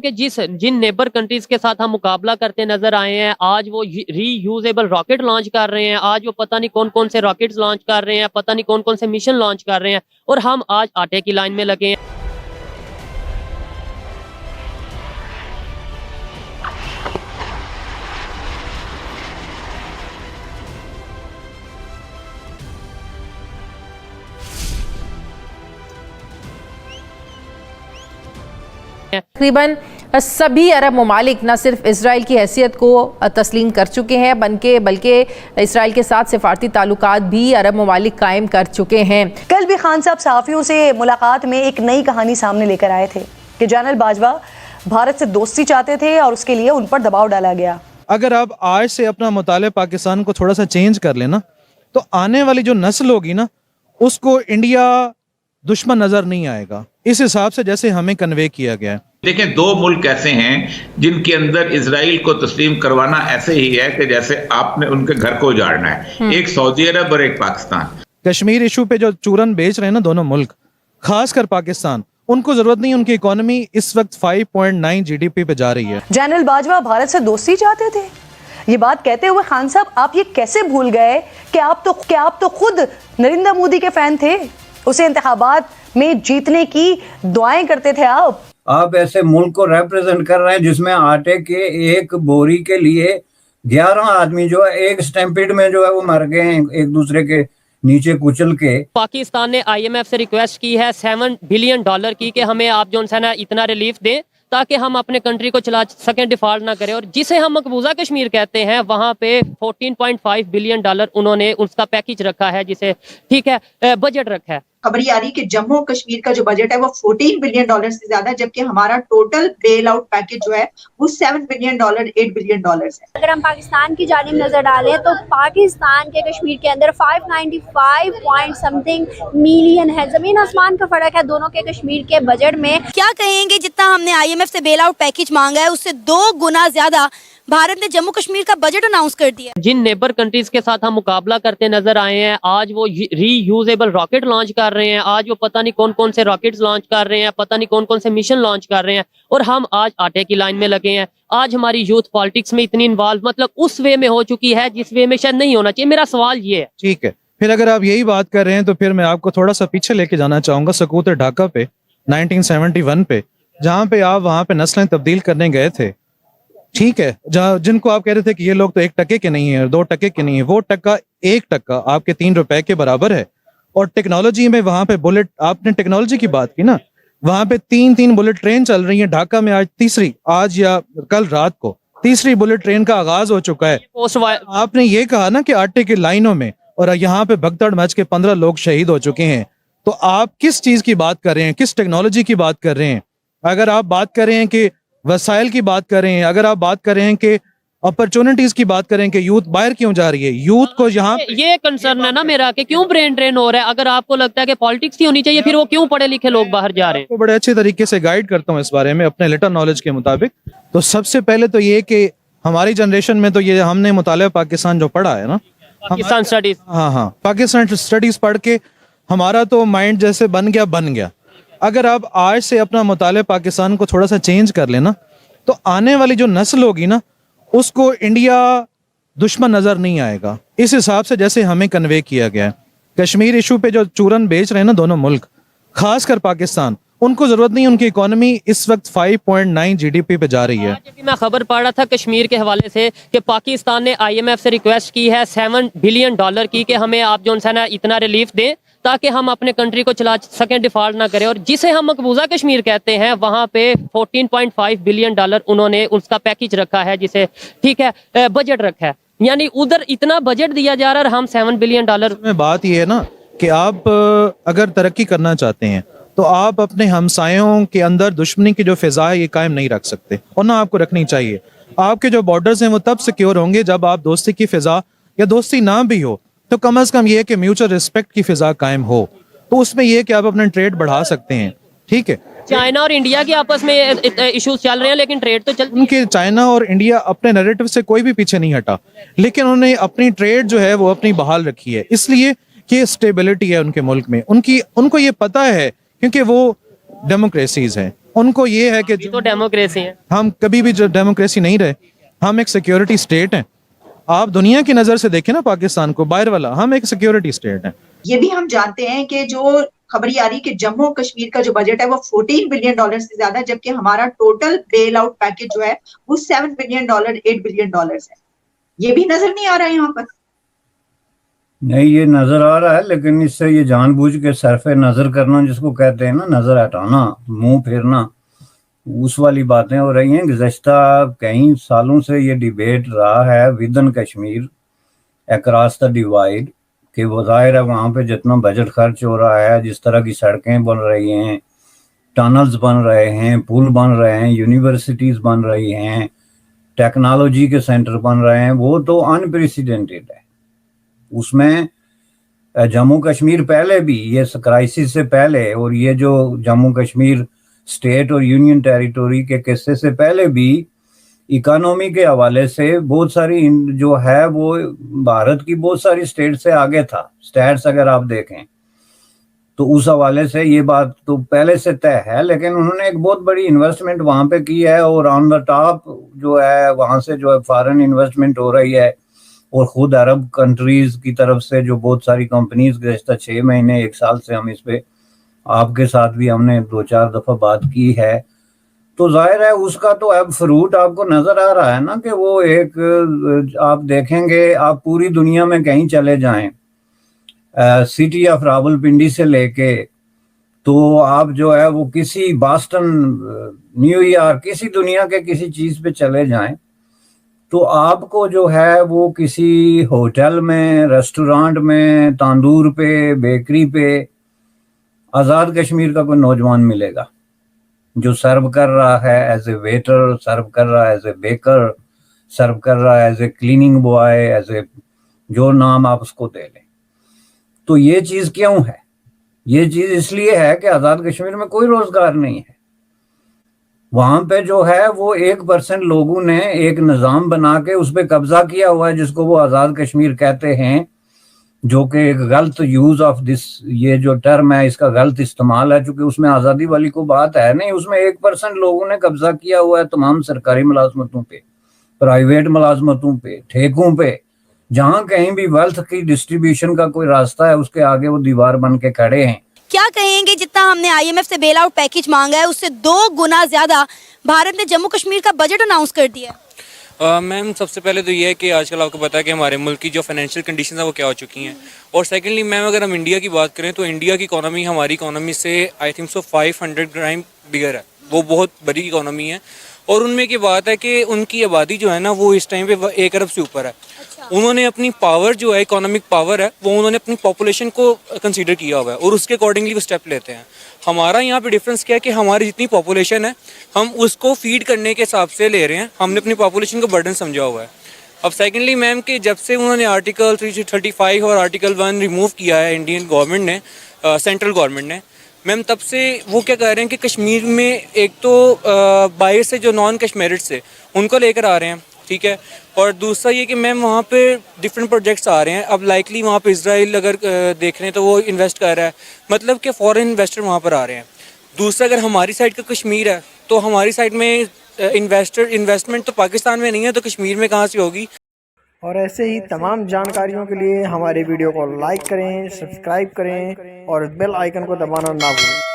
कि जिन neighbour countries के साथ हम मुकाबला करते नजर आए हैं, आज वो रीयूजेबल रॉकेट लॉन्च कर रहे हैं, आज वो पता नहीं कौन कौन से रॉकेट्स लॉन्च कर रहे हैं, पता नहीं कौन कौन से मिशन लॉन्च कर रहे हैं, और हम आज आटे की लाइन में लगे हैं। तकरीबन सभी अरब ममालिक न सिर्फ इसराइल की हैसियत को तस्लीम कर चुके हैं बल्कि इसराइल के साथ सिफारती ताल्लुकात भी अरब ममालिक कायम कर चुके हैं। कल भी खान साहब सहाफ़ियों से मुलाकात में एक नई कहानी सामने लेकर आए थे कि जनरल बाजवा भारत से दोस्ती चाहते थे और उसके लिए उन पर दबाव डाला गया। अगर आप आज से अपना मुताले पाकिस्तान को थोड़ा सा चेंज कर लेना तो आने वाली जो नस्ल होगी ना, उसको इंडिया दुश्मन नजर नहीं आएगा, इस हिसाब से जैसे हमें कन्वे किया गया है। देखें, दो मुल्क ऐसे हैं जिनके अंदर इजराइल को तस्लीम करवाना ऐसे ही है कि जैसे आपने उनके घर को उजाड़ना है। एक सऊदी अरब और एक पाकिस्तान। कश्मीर इशू पे जो चूरन बेच रहे हैं ना दोनों मुल्क, खासकर पाकिस्तान, उनको जरूरत नहीं, उनकी इकोनॉमी इस वक्त 5.9 GDP पे जा रही है। जनरल बाजवा भारत से दोस्ती चाहते थे, ये बात कहते हुए खान साहब आप ये कैसे भूल गए कि आप तो खुद नरेंद्र मोदी के फैन थे, उसे इंतखाबात में जीतने की दुआएं करते थे। आप ऐसे मुल्क को रिप्रेजेंट कर रहे हैं जिसमें आटे के एक बोरी के लिए 11 आदमी जो है एक स्टैम्पिड में जो है वो मर गए हैं एक दूसरे के नीचे कुचल के। पाकिस्तान ने IMF से रिक्वेस्ट की है $7 बिलियन की कि हमें आप जो है ना इतना रिलीफ दें ताकि हम अपने कंट्री को चला सकें, डिफॉल्ट ना करें। और जिसे हम मकबूजा कश्मीर कहते हैं, वहां पे $14.5 बिलियन उन्होंने उसका पैकेज रखा है, जिसे ठीक है बजट रखा है। खबर ये आ रही कि जम्मू कश्मीर का जो बजट है वो $14 बिलियन से ज्यादा है, जबकि हमारा टोटल बेल आउट पैकेज जो है वो $7 बिलियन, $8 बिलियन है। अगर हम पाकिस्तान की जानिब नजर डालें तो पाकिस्तान के कश्मीर के अंदर 595 पॉइंट समथिंग मिलियन है। जमीन आसमान का फर्क है दोनों के कश्मीर के बजट में। क्या कहेंगे, जितना हमने IMF से बेल आउट पैकेज मांगा है उससे 2 गुना ज्यादा भारत ने जम्मू कश्मीर का बजट अनाउंस कर दिया। जिन नेबर कंट्रीज के साथ हम मुकाबला करते नजर आए हैं, आज वो रीयूजेबल रॉकेट लॉन्च कर रहे हैं, आज वो पता नहीं कौन कौन से रॉकेट्स लॉन्च कर रहे हैं, पता नहीं कौन कौन से मिशन लॉन्च कर रहे हैं, और हम आज आटे की लाइन में लगे हैं। आज हमारी यूथ पॉलिटिक्स में इतनी इन्वॉल्व मतलब उस वे में हो चुकी है जिस वे में शायद नहीं होना चाहिए। मेरा सवाल ये है। ठीक है, फिर अगर आप यही बात कर रहे हैं तो फिर मैं आपको थोड़ा सा पीछे लेके जाना चाहूंगा, सकूत ढाका पे 1971 पे, जहाँ पे आप वहाँ पे नस्लें तब्दील करने गए थे। ठीक है, जहाँ जिनको आप कह रहे थे कि ये लोग तो 1 टके के नहीं है, 2 टके के नहीं है, वो टका 1 टका आपके 3 रुपए के बराबर है। और टेक्नोलॉजी में वहां पे बुलेट, आपने टेक्नोलॉजी की बात की ना, वहां पे 3 बुलेट ट्रेन चल रही है। ढाका में आज या कल रात को तीसरी बुलेट ट्रेन का आगाज हो चुका है। आपने ये कहा ना कि आटे की लाइनों में, और यहाँ पे भगदड़ मच के 15 लोग शहीद हो चुके हैं। तो आप किस चीज की बात कर रहे हैं, किस टेक्नोलॉजी की बात कर रहे हैं? अगर आप बात कर रहे हैं कि वसाइल की बात कर रहे हैं, अगर आप बात कर रहे हैं कि अपॉर्चुनिटीज की बात करें कि यूथ बाहर क्यों जा रही है, यूथ को यहाँ ये कंसर्न है ना मेरा कि क्यों ब्रेन ड्रेन हो रहा है। अगर आपको लगता है कि पॉलिटिक्स ही होनी चाहिए, फिर वो क्यों पढ़े लिखे लोग बाहर जा रहे हैं? तो बड़े अच्छे तरीके से गाइड करता हूँ इस बारे में अपने लिटल नॉलेज के मुताबिक। तो सबसे पहले तो ये कि हमारी जनरेशन में तो ये हमने मुताले पाकिस्तान जो पढ़ा है ना, पाकिस्तान स्टडीज, हाँ पाकिस्तान स्टडीज पढ़ के हमारा तो माइंड जैसे बन गया। अगर आप आज से अपना मुताले पाकिस्तान को थोड़ा सा चेंज कर लेना तो आने वाली जो नस्ल होगी ना, उसको इंडिया दुश्मन नजर नहीं आएगा, इस हिसाब से जैसे हमें कन्वे किया गया है। कश्मीर इशू पे जो चूरन बेच रहे हैं ना दोनों मुल्क, खासकर पाकिस्तान, उनको जरूरत नहीं, उनकी इकोनॉमी इस वक्त 5.9 GDP पे जा रही है। मैं खबर पढ़ रहा था कश्मीर के हवाले से कि पाकिस्तान ने IMF से रिक्वेस्ट की है $7 बिलियन की कि हमें आप जो है ना इतना रिलीफ दें ताकि हम अपने कंट्री को चला सकें, डिफॉल्ट ना करें। और जिसे हम मकबूजा कश्मीर कहते हैं, वहां पे $14.5 बिलियन उन्होंने उसका पैकेज रखा है, जिसे ठीक है बजट रखा है। यानी उधर इतना बजट दिया जा रहा है और हम $7 बिलियन में। बात यह है ना कि आप अगर तरक्की करना चाहते हैं तो आप अपने हमसायों के अंदर दुश्मनी की जो फिजा है ये कायम नहीं रख सकते, और ना आपको रखनी चाहिए। आपके जो बॉर्डर्स हैं वो तब सिक्योर होंगे जब आप दोस्ती की फिजा, या दोस्ती ना भी हो तो कम से कम ये कि म्यूचुअल रिस्पेक्ट की फिजा कायम हो। तो उसमें ये कि आप अपना ट्रेड बढ़ा सकते हैं। ठीक है, चाइना और इंडिया के आपस में इश्यूज चल रहे हैं, लेकिन ट्रेड तो चल, उनके चाइना और इंडिया अपने नैरेटिव से कोई भी पीछे नहीं हटा, लेकिन उन्होंने अपनी ट्रेड जो है वो अपनी बहाल रखी है, इसलिए कि स्टेबिलिटी है उनके मुल्क में। उनको ये पता है क्योंकि वो डेमोक्रेसीज हैं। उनको ये है कि ये तो डेमोक्रेसी है। हम कभी भी जो डेमोक्रेसी नहीं रहे, हम एक सिक्योरिटी स्टेट हैं। आप दुनिया की नजर से देखें ना पाकिस्तान को, बाहर वाला, हम एक सिक्योरिटी स्टेट हैं। ये भी हम जानते हैं कि जो खबर ये आ रही है कि जम्मू और कश्मीर का जो बजट है वो 14 बिलियन डॉलर से ज्यादा है, जबकि हमारा टोटल बेल आउट पैकेज जो है वो 7 बिलियन डॉलर 8 बिलियन डॉलर है। ये भी नजर नहीं आ रहा है यहाँ पर। नहीं, ये नजर आ रहा है, लेकिन इससे ये जानबूझ के सरफे नजर करना जिसको कहते हैं ना, नजर हटाना, मुंह फेरना, उस वाली बातें हो रही हैं। गुज़श्ता कई सालों से ये डिबेट रहा है with in Kashmir across the divide कि वो ज़ाहिर है वहाँ पे जितना बजट खर्च हो रहा है, जिस तरह की सड़कें बन रही हैं, टनल्स बन रहे हैं, पुल बन रहे हैं, यूनिवर्सिटीज़ बन रही हैं, टेक्नोलॉजी के सेंटर बन रहे हैं, वो तो अनप्रेसिडेंटेड है। उसमें जम्मू कश्मीर पहले भी, ये क्राइसिस से पहले और ये जो जम्मू कश्मीर स्टेट और यूनियन टेरिटोरी के किस्से से पहले भी इकोनॉमी के हवाले से बहुत सारी जो है वो भारत की बहुत सारी स्टेट से आगे था। स्टैट्स अगर आप देखें तो उस हवाले से ये बात तो पहले से तय है, लेकिन उन्होंने एक बहुत बड़ी इन्वेस्टमेंट वहाँ पे की है और ऑन द टॉप जो है वहाँ से जो है फॉरेन इन्वेस्टमेंट हो रही है और खुद अरब कंट्रीज की तरफ से जो बहुत सारी कंपनीज गुज़श्ता 6 महीने 1 साल से हम इस पे आपके साथ भी हमने 2-4 दफा बात की है, तो जाहिर है उसका तो अब फ्रूट आपको नजर आ रहा है ना कि वो एक आप देखेंगे, आप पूरी दुनिया में कहीं चले जाएं, सिटी ऑफ रावलपिंडी से लेके तो आप जो है वो किसी बॉस्टन, न्यूयॉर्क, किसी दुनिया के किसी चीज पे चले जाएं तो आपको जो है वो किसी होटल में, रेस्टोरेंट में, तंदूर पे, बेकरी पे आज़ाद कश्मीर का कोई नौजवान मिलेगा जो सर्व कर रहा है एज ए वेटर, सर्व कर रहा है एज ए बेकर, सर्व कर रहा है as a cleaning boy, as a जो नाम आप उसको दे लें। तो ये चीज़ क्यों है? ये चीज़ इसलिए है कि आज़ाद कश्मीर में कोई रोजगार नहीं है। वहां पे जो है वो 1% लोगों ने एक निज़ाम बना के उस पर कब्जा किया हुआ है जिसको वो आज़ाद कश्मीर कहते हैं, जो कि एक गलत यूज ऑफ दिस, ये जो टर्म है इसका गलत इस्तेमाल है, चूंकि उसमें आज़ादी वाली कोई बात है नहीं। उसमें 1% लोगों ने कब्जा किया हुआ है तमाम सरकारी मुलाजमतों पे, प्राइवेट मुलाजमतों पे, ठेकों पे, जहां कहीं भी वेल्थ की डिस्ट्रीब्यूशन का कोई रास्ता है उसके आगे वो दीवार बन के खड़े हैं। क्या कहेंगे, जितना हमने आईएमएफ से बेल आउट पैकेज मांगा है उससे 2 गुना ज्यादा भारत ने जम्मू कश्मीर का बजट अनाउंस कर दिया है। मैम सबसे पहले तो ये है कि आजकल आपको पता है कि हमारे मुल्क की जो फाइनेंशियल कंडीशन है वो क्या हो चुकी हैं, और सेकेंडली मैम अगर हम इंडिया की बात करें तो इंडिया की इकोनॉमी हमारी इकोनॉमी से आई थिंक सो 500 टाइम बिगर है, वो बहुत बड़ी इकोनॉमी है। और उनमें की बात है कि उनकी आबादी जो है ना वो इस टाइम पे 1 अरब से ऊपर है। उन्होंने अपनी पावर जो है, इकोनॉमिक पावर है, वो उन्होंने अपनी पॉपुलेशन को कंसीडर किया हुआ है और उसके अकॉर्डिंगली वो स्टेप लेते हैं। हमारा यहाँ पे डिफरेंस क्या है कि हमारी जितनी पॉपुलेशन है हम उसको फीड करने के हिसाब से ले रहे हैं, हमने अपनी पॉपुलेशन को बर्डन समझा हुआ है। अब सेकेंडली मैम कि जब से उन्होंने आर्टिकल 335 और आर्टिकल 1 रिमूव किया है इंडियन गवर्नमेंट ने, सेंट्रल गवर्नमेंट ने, मैम तब से वो क्या कह रहे हैं कि कश्मीर में एक तो बाहर से जो नॉन कश्मीरिट्स से उनको लेकर आ रहे हैं, ठीक है, और दूसरा ये कि मैम वहाँ पे डिफरेंट प्रोजेक्ट्स आ रहे हैं। अब लाइकली वहाँ पे इजराइल अगर देख रहे हैं तो वो इन्वेस्ट कर रहा है, मतलब कि फॉरेन इन्वेस्टर वहाँ पर आ रहे हैं। दूसरा अगर हमारी साइड का कश्मीर है तो हमारी साइड में इन्वेस्टमेंट तो पाकिस्तान में नहीं है तो कश्मीर में कहाँ से होगी। और ऐसे ही तमाम जानकारियों के लिए हमारे वीडियो को लाइक करें, सब्सक्राइब करें और बेल आइकन को दबाना ना भूलें।